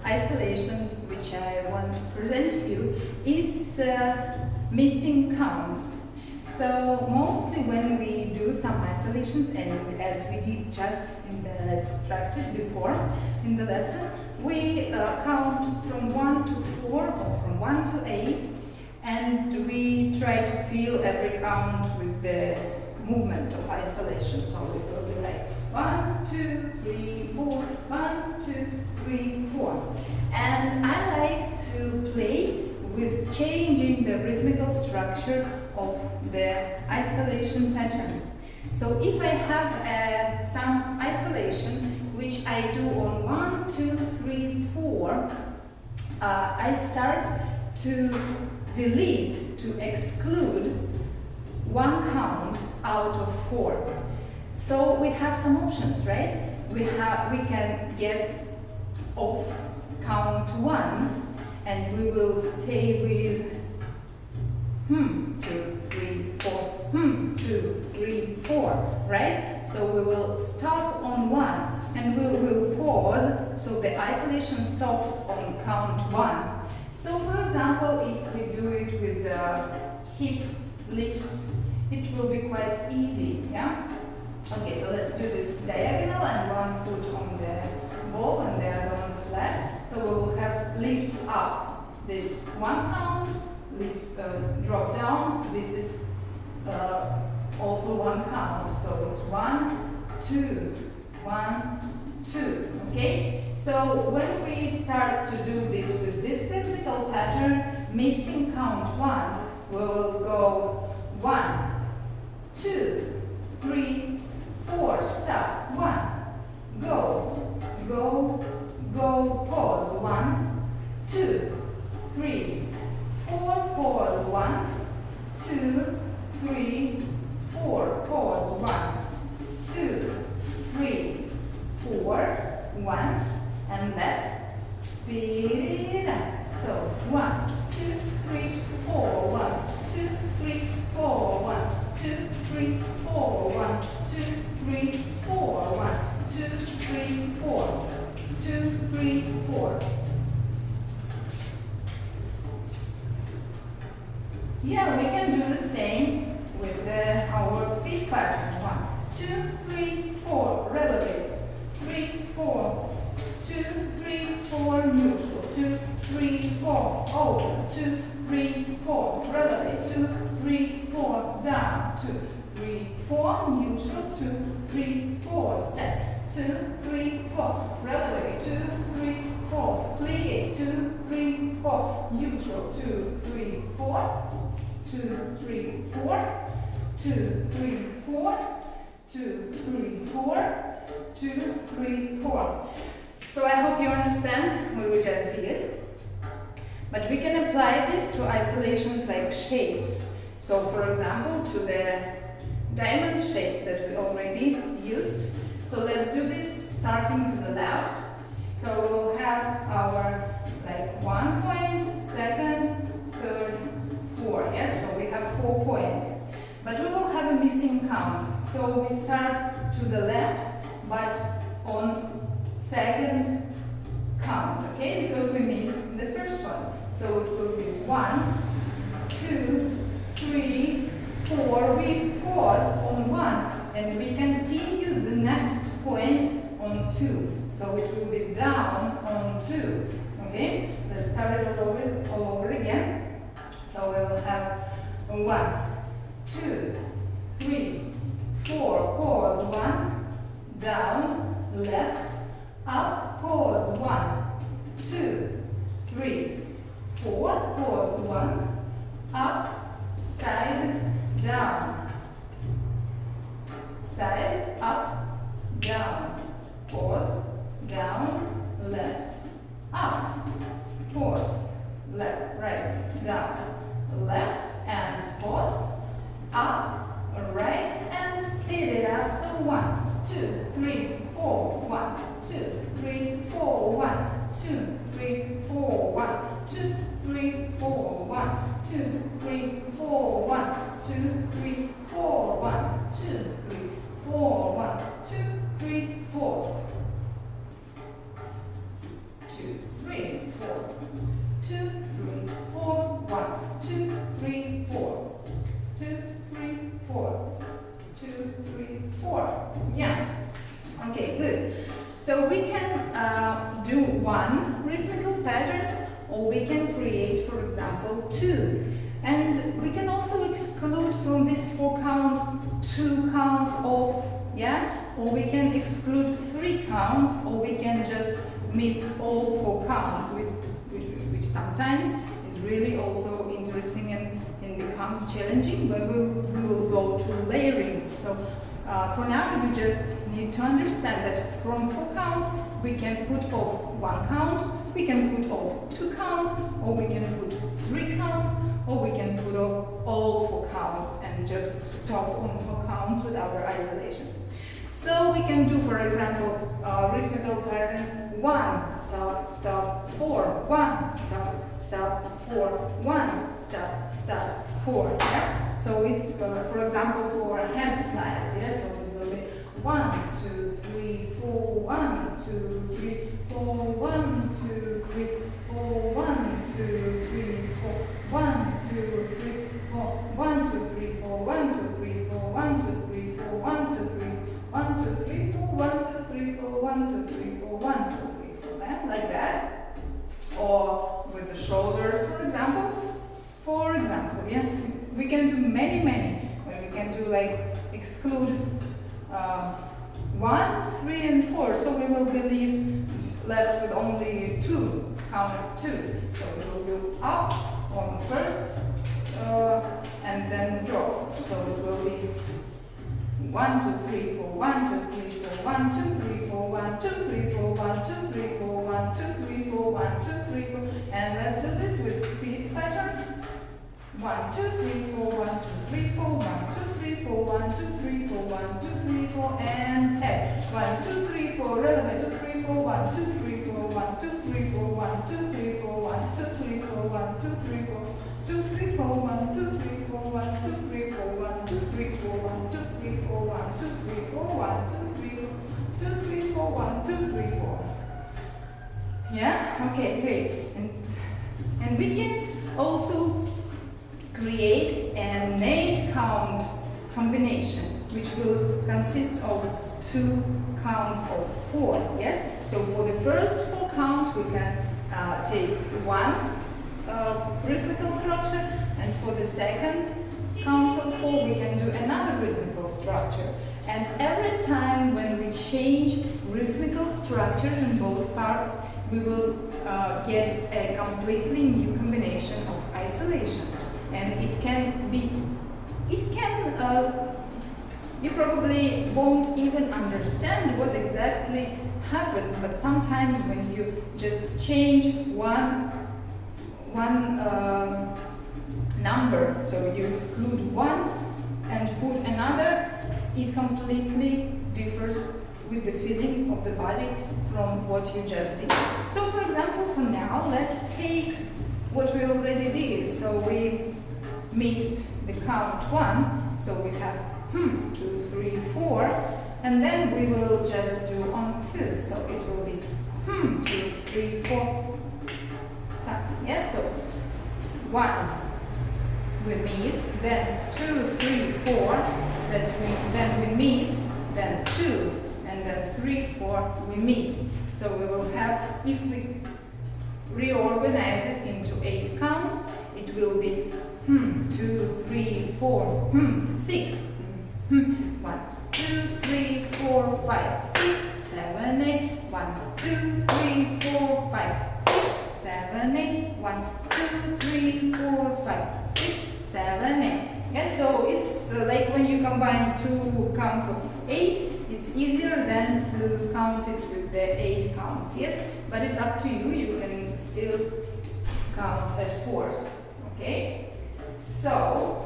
isolation which I want to present to you is missing counts. So mostly when we do some isolations, and as we did just in the practice before in the lesson, we count from 1 to 4 or from 1 to 8, and we try to fill every count with the movement of isolation. So it will be like 1, 2, 3, 4, 1, 2, 3, 4. And I like to play with changing the rhythmical structure of the isolation pattern. So if I have some isolation which I do on 1, 2, 3, 4, I start to delete, to exclude one count out of 4. So we have some options, right? We can get off count 1, and we will stay with 2, 3, 4, 2, 3, 4, right? So we will stop on 1 and we will pause, so the isolation stops on count 1. So for example, if we do it with the hip lifts, it will be quite easy, yeah? Okay, so let's do this diagonal and one foot on the ball and the other on the flat. So we will have lift up this one count, lift, drop down. This is also one count. So it's 1, 2, 1, 2. Okay? So when we start to do this with this rhythmical pattern, missing count 1, we will go 1, 2, 3, 4, stop, 1, go, go, go, pause, 1, 2, 3, 4, pause, 1, 2, 3, 4, pause, 1, 2, 3, 4, 1, and let's speed it up. So 1, 2, 3, 4, 1, 2, 3, 4, 1, 2, 3, 4, 1, 2, 3, 4, 1, 2, 3, 4, 2, 3, 4. Yeah, we can do the same with our feet pattern. 1, 2, 3, 4, relevate. 3, 4, 2, 3, 4, neutral. 2, 3, 4, open. 2, 3, 4, relevate. 2, 3, 4, down. 2, 3, 4, neutral. 2, 3, 4, step. 2, 3, 4, relevate. 2, 3, 4, plie. 2, 3, 4, neutral. 2, 3, 4. 2, 3, 4, 2, 3, 4, 2, 3, 4, 2, 3, 4. So I hope you understand what we just did. But we can apply this to isolations like shapes. So for example, to the diamond shape that we already used. So let's do this starting to the left. So we will have our like 1 point, second, third, 4, yes? So we have 4 points. But we will have a missing count. So we start to the left, but on second count, okay? Because we missed the first one. So it will be 1, 2, 3, 4. We pause on 1 and we continue the next point on 2. So it will be down on 2. Okay? Let's start it all over again. So we will have 1, 2, 3, 4, pause 1, down, left, up, pause 1, 2, 3, 4, pause 1, up, side, down, side, up, down, pause, down, left, up, pause, left, right, down, left, and pause, up, right, and speed it up. So 1, 2, 3, 4, 1, 2, 3, 4, 1, 2, 3, 4, 1, 2, 3, 4, 1, 2, 3, 4, 1, 2, 3, 4, 1, 2, 3, 4, 1, 2, 3, 4, 2, 3. 4. 2, 3, 4. 1, 2, 3, 4. 2, 3, 4. 2, 3, 4. Yeah. Okay, good. So we can do one rhythmical patterns, or we can create, for example, 2. And we can also exclude from these 4 counts 2 counts of, yeah? Or we can exclude 3 counts, or we can just miss all 4 counts, which sometimes is really also interesting and becomes challenging, but we will go to layerings. So for now, you just need to understand that from 4 counts, we can put off 1 count, we can put off 2 counts, or we can put 3 counts, or we can put off all 4 counts and just stop on 4 counts with our isolations. So we can do, for example, rhythmical pattern 1, stop, stop, 4, 1, stop, stop, 4, 1, stop, stop, 4. Yeah? So it's, for example, for hand slides. Yeah? So it will be 1, 2, 3, 4, 1, 2, 3, 4, 1, 2, 3, 4, 1, 2, 3, 4, 1, 2, 3, 4, 1, 2, 3, 4, 1, 2, 3, 4, 1, 2, 3, 4, 1, 2, 3, 1, 2, 3, 4, 1, 2, 3, 4, 1, 2, 3, 4, 1, 2, 3, 4, like that. Or with the shoulders, for example. For example, yeah, we can do many. When we can do like exclude 1, 3, and 4. So we will be left with only 2, count 2. So we will go up on first and then drop. So it will be 1, 2, 3, 4, 1, 2, 3, 4, 1, 2, 3, 4, 1, 2, 3, 4, 1, 2, 3, 4, 1, 2, 3, 4, 1, 2, 3, 4. And let's do this with feet patterns. 1, 2, 3, 4, 1, 2, 3, 4, 1, 2, 3, 4, 1, 2, 3, 4, 1, 2, 3, 4, and head. 1, 2, 3, 4, relevant, 2, 3, 4, 1, 2, 3, 4, 1, 2, 3, 4, 1, 2, 3, 4, 1, 2, 3, 4, 1, 2, 3, 4, 2, 3, 4, 1, 2, 3, 4, 1, 2, 3, 4, 1, 2, 3, 4, 1, 2, 3, 4, 1, 2, 3, 4, 1, 2, 3, 4, 2, 3, 4, 1, 2, 3, 4. Yeah? Okay, great. And we can also create an 8 count combination, which will consist of 2 counts of 4. Yes? So for the first 4 count, we can take 1 rhythmical structure, and for the second counts of 4, we can do another rhythmical structure. And every time when we change rhythmical structures in both parts, we will get a completely new combination of isolation. And you probably won't even understand what exactly happened, but sometimes when you just change one number, so you exclude 1 and put another, it completely differs with the feeling of the body from what you just did. So for example, for now, let's take what we already did. So we missed the count 1, so we have 2, 3, 4, and then we will just do on 2. So it will be 2, 3, 4. Yeah, so 1 we miss, then 2, 3, 4, then we miss, then 2, and then 3, 4 we miss. So we will have, if we reorganize it into 8 counts, it will be 2, 3, 4, 6. 1, 2, 3, 4, 5, 6, 7, 8. 1, 2, 3, 4, 5, 6, 7, 8. 1, 2, 3, 4, 5, 6, 7, 8. Yeah, so it's like when you combine 2 counts of 8, it's easier than to count it with the 8 counts, yes? But it's up to you, you can still count at 4s, okay? So,